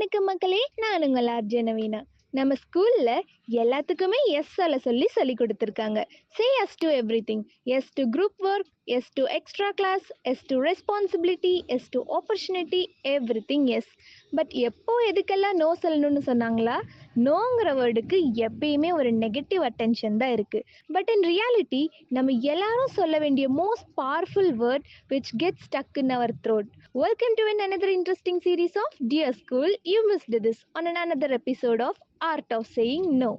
வணக்கம் மக்களே, நான் உங்கள் ஆர்ஜே நவீனா. நம்ம ஸ்கூல்ல எல்லாத்துக்குமே எஸ் சொல்லி கொடுத்துருக்காங்க. Say yes to everything. Yes to group work, yes to extra class, yes to responsibility, yes to opportunity, everything yes. But எப்போ எதுக்கெல்லாம் நோ சொல்லணும்னு சொன்னாங்களா? நோங்கிற வேர்டுக்கு எப்பயுமே ஒரு நெகட்டிவ் அட்டென்ஷன் தான் இருக்கு. பட் இன் ரியாலிட்டி நம்ம எல்லாரும் சொல்ல வேண்டிய most powerful word which gets stuck in our throat. Welcome to another interesting series of Dear School. You missed this on another episode of Art of Saying No.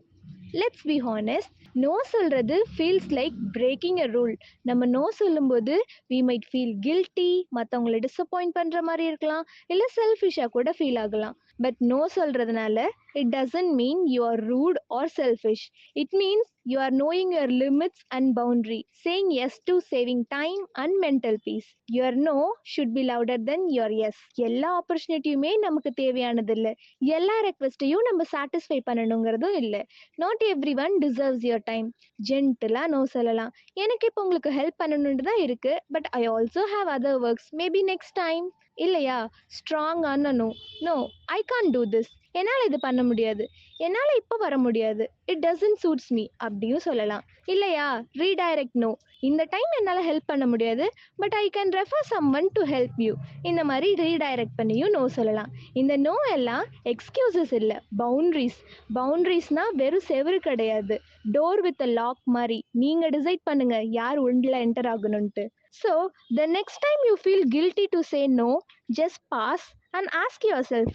Let's be honest, no சொல்றது feels like breaking a rule. நம்ம no சொல்லும்போது we might feel guilty, மற்றவங்களை disappoint பண்ணுற மாதிரி இருக்கலாம், இல்லை செல்ஃபிஷாக கூட ஃபீல் ஆகலாம். பட் நோ சொல்றதுனால it doesn't mean you are rude or selfish. It means you are knowing your limits and boundary, saying yes to saving time and mental peace. Your no should be louder than your yes. எல்லா ஆப்பர்ச்சுனிட்டியுமே நமக்கு தேவையானது இல்லை, எல்லா ரெக்வெஸ்ட்டையும் நம்ம satisfy பண்ணணுங்கிறதும் இல்லை. Not every one deserves your time. ஜென்டிலாக no சொல்லலாம். எனக்கு இப்போ உங்களுக்கு ஹெல்ப் பண்ணணுன்ட்டு தான் இருக்குது, but I also have other works, maybe next time. இல்லையா? ஸ்ட்ராங்கான no. No, I can do this. என்னால் இது பண்ண முடியாது, என்னால் இப்போ வர முடியாது, இட் டசன்ட் சூட்ஸ் மீ அப்படியும் சொல்லலாம். இல்லையா? Redirect no. இந்த டைம் என்னால் ஹெல்ப் பண்ண முடியாது, but I can refer someone to help you. இந்த மாதிரி ரீடைரக்ட் பண்ணியும் நோ சொல்லலாம். இந்த நோ எல்லாம் எக்ஸ்கியூசஸ் இல்லை, பவுண்ட்ரிஸ். பவுண்ட்ரிஸ்னால் வெறும் செவரு கிடையாது, டோர் வித் அ லாக் மாதிரி. நீங்கள் டிசைட் பண்ணுங்க யார் உள்ள என்டர் ஆகணும்ன்ட்டு. So the next time you feel guilty to say no, just pause and ask yourself,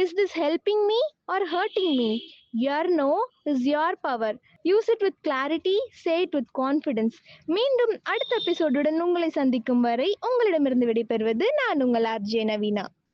is this helping me or hurting me? Your no is your power. Use it with clarity, say it with confidence. மீண்டும் அடுத்த எபிசோடுடன் உங்களை சந்திக்கும் வரை உங்களிடமிருந்து விடைபெறுவது நான் உங்கள் RJ நவீனா.